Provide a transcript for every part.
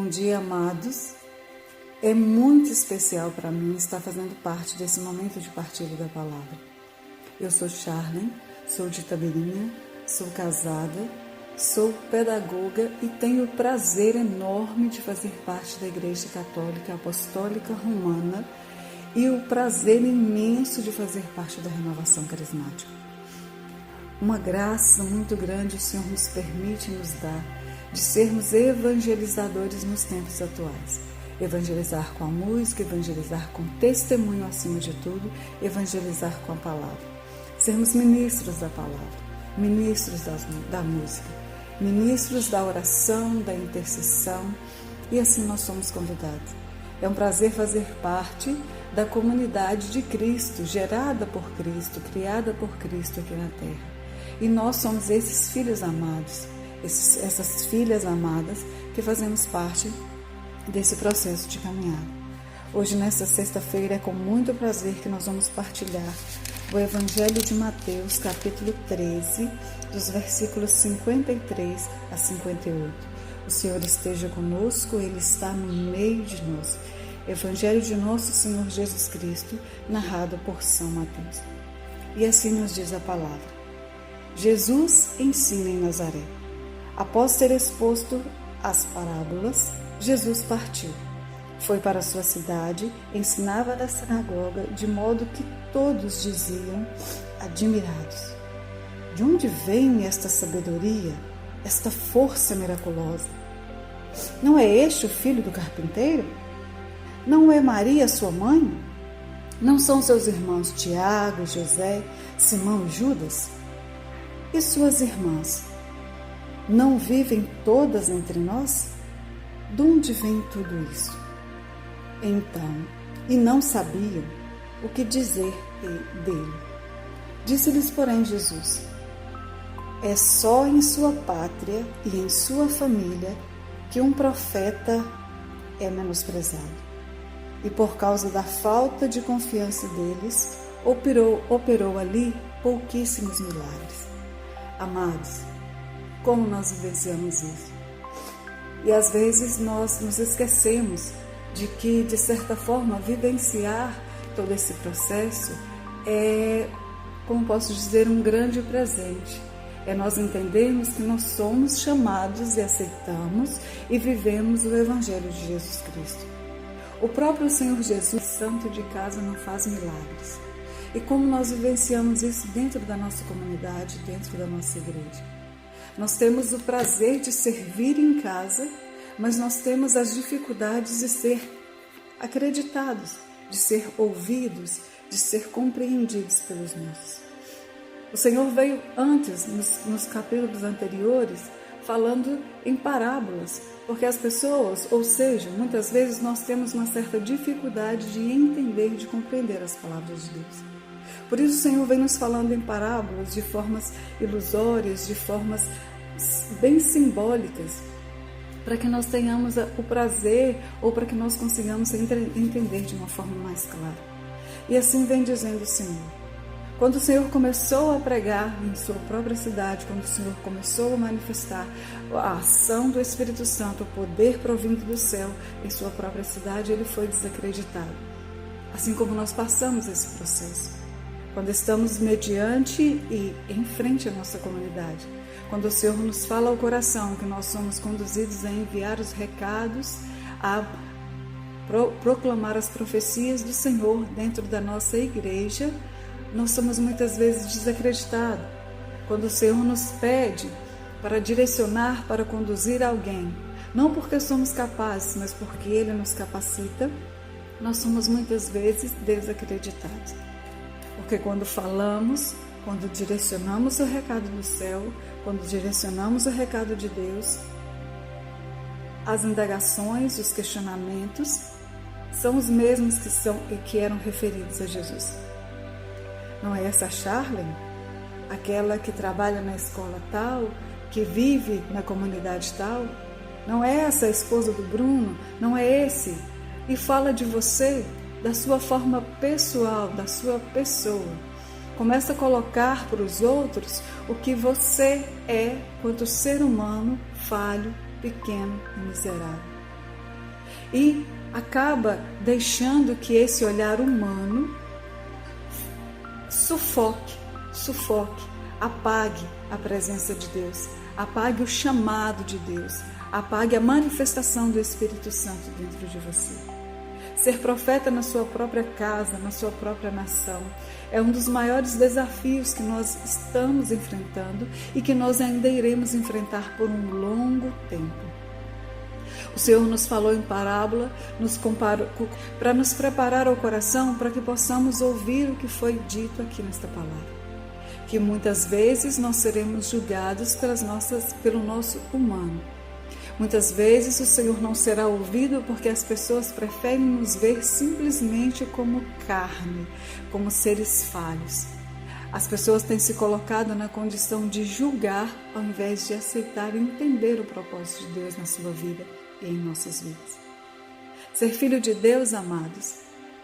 Bom dia, amados. É muito especial para mim estar fazendo parte desse momento de partilha da palavra. Eu sou Charlene, sou de Itabirinha, sou casada, sou pedagoga e tenho o prazer enorme de fazer parte da Igreja Católica Apostólica Romana e o prazer imenso de fazer parte da Renovação Carismática. Uma graça muito grande o Senhor nos permite nos dar de sermos evangelizadores nos tempos atuais. Evangelizar com a música, evangelizar com testemunho acima de tudo, evangelizar com a palavra. Sermos ministros da palavra, ministros da música, ministros da oração, da intercessão, e assim nós somos convidados. É um prazer fazer parte da comunidade de Cristo, gerada por Cristo, criada por Cristo aqui na terra. E nós somos esses filhos amados, essas filhas amadas que fazemos parte desse processo de caminhada. Hoje, nesta sexta-feira, é com muito prazer que nós vamos partilhar o Evangelho de Mateus, capítulo 13, dos versículos 53 a 58. O Senhor esteja conosco, Ele está no meio de nós. Evangelho de nosso Senhor Jesus Cristo, narrado por São Mateus. E assim nos diz a palavra. Jesus ensina em Nazaré. Após ter exposto as parábolas, Jesus partiu. Foi para sua cidade, ensinava na sinagoga, de modo que todos diziam, admirados: de onde vem esta sabedoria, esta força miraculosa? Não é este o filho do carpinteiro? Não é Maria sua mãe? Não são seus irmãos Tiago, José, Simão e Judas? E suas irmãs? Não vivem todas entre nós? De onde vem tudo isso? Então, e não sabiam o que dizer dele. Disse-lhes, porém, Jesus: é só em sua pátria e em sua família que um profeta é menosprezado. E por causa da falta de confiança deles, operou ali pouquíssimos milagres. Amados, como nós vivenciamos isso? E às vezes nós nos esquecemos de que, de certa forma, vivenciar todo esse processo é, como posso dizer, um grande presente. É nós entendermos que nós somos chamados e aceitamos e vivemos o Evangelho de Jesus Cristo. O próprio Senhor Jesus, santo de casa, não faz milagres. E como nós vivenciamos isso dentro da nossa comunidade, dentro da nossa igreja? Nós temos o prazer de servir em casa, mas nós temos as dificuldades de ser acreditados, de ser ouvidos, de ser compreendidos pelos nossos. O Senhor veio antes, nos capítulos anteriores, falando em parábolas, porque as pessoas, ou seja, muitas vezes nós temos uma certa dificuldade de entender, de compreender as palavras de Deus. Por isso o Senhor vem nos falando em parábolas, de formas ilusórias, de formas bem simbólicas, para que nós tenhamos o prazer ou para que nós consigamos entender de uma forma mais clara. E assim vem dizendo o Senhor. Quando o Senhor começou a pregar em sua própria cidade, quando o Senhor começou a manifestar a ação do Espírito Santo, o poder provindo do céu em sua própria cidade, ele foi desacreditado. Assim como nós passamos esse processo. Quando estamos mediante e em frente à nossa comunidade, quando o Senhor nos fala ao coração que nós somos conduzidos a enviar os recados, a proclamar as profecias do Senhor dentro da nossa igreja, nós somos muitas vezes desacreditados. Quando o Senhor nos pede para direcionar, para conduzir alguém, não porque somos capazes, mas porque Ele nos capacita, nós somos muitas vezes desacreditados. Porque quando falamos, quando direcionamos o recado do céu, quando direcionamos o recado de Deus, as indagações, os questionamentos são os mesmos que eram referidos a Jesus. Não é essa Charlene, aquela que trabalha na escola tal, que vive na comunidade tal? Não é essa a esposa do Bruno? Não é esse? E fala de você, da sua forma pessoal, da sua pessoa. Começa a colocar para os outros o que você é quanto ser humano falho, pequeno e miserável. e acaba deixando que esse olhar humano sufoque, apague a presença de Deus, apague o chamado de Deus, apague a manifestação do Espírito Santo dentro de você. Ser profeta na sua própria casa, na sua própria nação, é um dos maiores desafios que nós estamos enfrentando e que nós ainda iremos enfrentar por um longo tempo. O Senhor nos falou em parábola, para nos preparar ao coração, para que possamos ouvir o que foi dito aqui nesta palavra. Que muitas vezes nós seremos julgados pelo nosso humano. Muitas vezes o Senhor não será ouvido porque as pessoas preferem nos ver simplesmente como carne, como seres falhos. As pessoas têm se colocado na condição de julgar ao invés de aceitar e entender o propósito de Deus na sua vida e em nossas vidas. Ser filho de Deus, amados,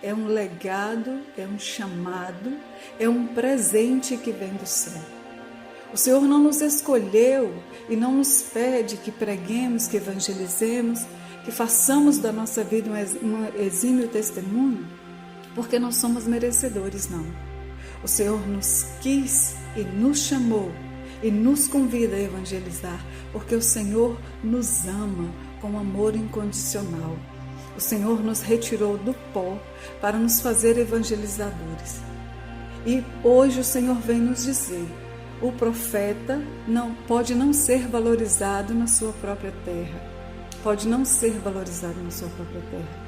é um legado, é um chamado, é um presente que vem do céu. O Senhor não nos escolheu e não nos pede que preguemos, que evangelizemos, que façamos da nossa vida um exímio testemunho, porque nós somos merecedores, não. O Senhor nos quis e nos chamou e nos convida a evangelizar, porque o Senhor nos ama com amor incondicional. O Senhor nos retirou do pó para nos fazer evangelizadores. E hoje o Senhor vem nos dizer: o profeta pode não ser valorizado na sua própria terra, pode não ser valorizado na sua própria terra,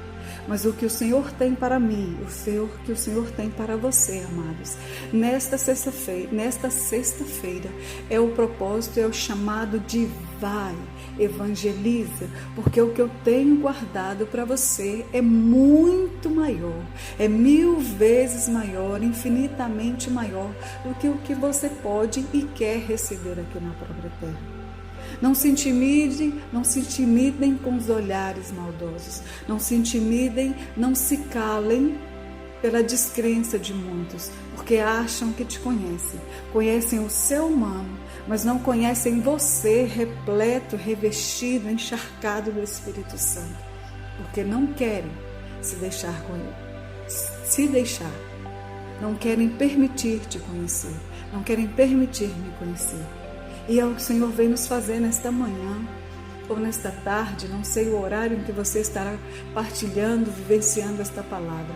mas o que o Senhor tem para mim, o que o Senhor tem para você, amados, nesta sexta-feira, é o propósito, é o chamado de vai, evangeliza, porque o que eu tenho guardado para você é muito maior, é 1000 vezes maior, infinitamente maior do que o que você pode e quer receber aqui na própria terra. Não se intimidem com os olhares maldosos, não se intimidem, não se calem pela descrença de muitos, porque acham que te conhecem o seu humano, mas não conhecem você repleto, revestido, encharcado do Espírito Santo, porque não querem se deixar, não querem permitir te conhecer, não querem permitir me conhecer. E é o que o Senhor vem nos fazer nesta manhã ou nesta tarde, não sei o horário em que você estará partilhando, vivenciando esta palavra.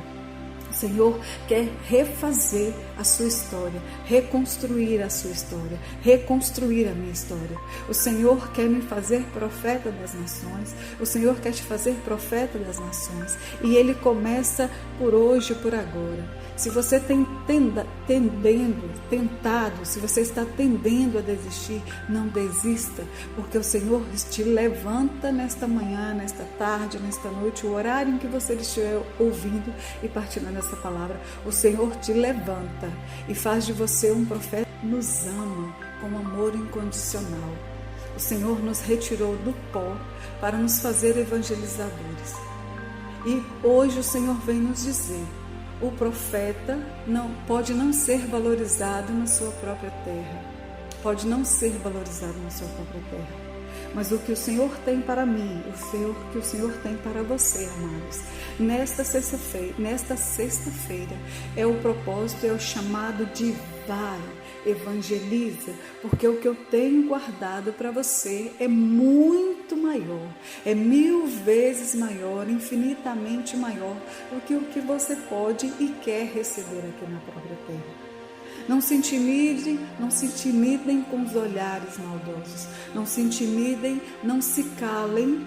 O Senhor quer refazer a sua história, reconstruir a sua história, reconstruir a minha história. O Senhor quer me fazer profeta das nações, o Senhor quer te fazer profeta das nações. E Ele começa por hoje, por agora. Se você tem tentado, se você está tendendo a desistir, não desista, porque o Senhor te levanta nesta manhã, nesta tarde, nesta noite, o horário em que você estiver ouvindo e partilhando essa palavra. O Senhor te levanta e faz de você um profeta. Nos ama com amor incondicional. O Senhor nos retirou do pó para nos fazer evangelizadores. E hoje o Senhor vem nos dizer: o profeta pode não ser valorizado na sua própria terra, pode não ser valorizado na sua própria terra, mas o que o Senhor tem para mim, o que o Senhor tem para você, amados, nesta sexta-feira, é o propósito, é o chamado de vai, evangeliza, porque o que eu tenho guardado para você é muito maior, é 1000 vezes maior, infinitamente maior do que o que você pode e quer receber aqui na própria terra. Não se intimidem com os olhares maldosos, não se intimidem, não se calem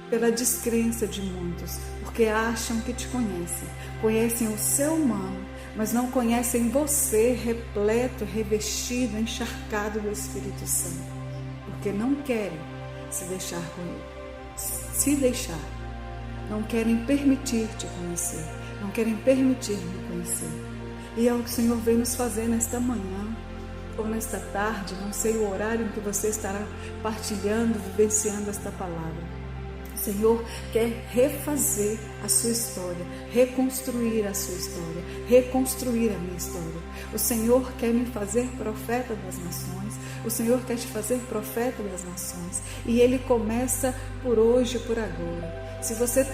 pela descrença de muitos, porque acham que te conhecem o seu humano, mas não conhecem você repleto, revestido, encharcado do Espírito Santo, porque não querem se deixar, não querem permitir te conhecer, não querem permitir me conhecer. E é o que o Senhor vem nos fazer nesta manhã ou nesta tarde, não sei o horário em que você estará partilhando, vivenciando esta palavra. O Senhor quer refazer a sua história, reconstruir a sua história, reconstruir a minha história. O Senhor quer me fazer profeta das nações, o Senhor quer te fazer profeta das nações. E Ele começa por hoje, por agora. Se você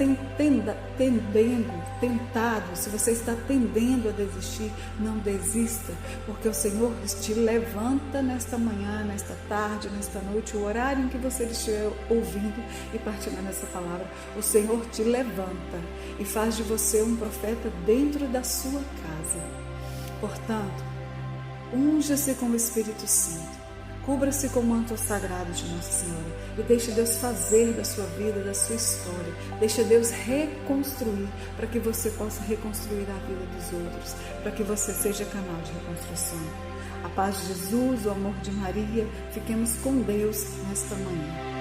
tentado, se você está tendendo a desistir, não desista, porque o Senhor te levanta nesta manhã, nesta tarde, nesta noite, o horário em que você estiver ouvindo e partilhando essa palavra. O Senhor te levanta e faz de você um profeta dentro da sua casa. Portanto, unja-se com o Espírito Santo. Cubra-se com o manto sagrado de Nossa Senhora e deixe Deus fazer da sua vida, da sua história. Deixe Deus reconstruir para que você possa reconstruir a vida dos outros, para que você seja canal de reconstrução. A paz de Jesus, o amor de Maria, fiquemos com Deus nesta manhã.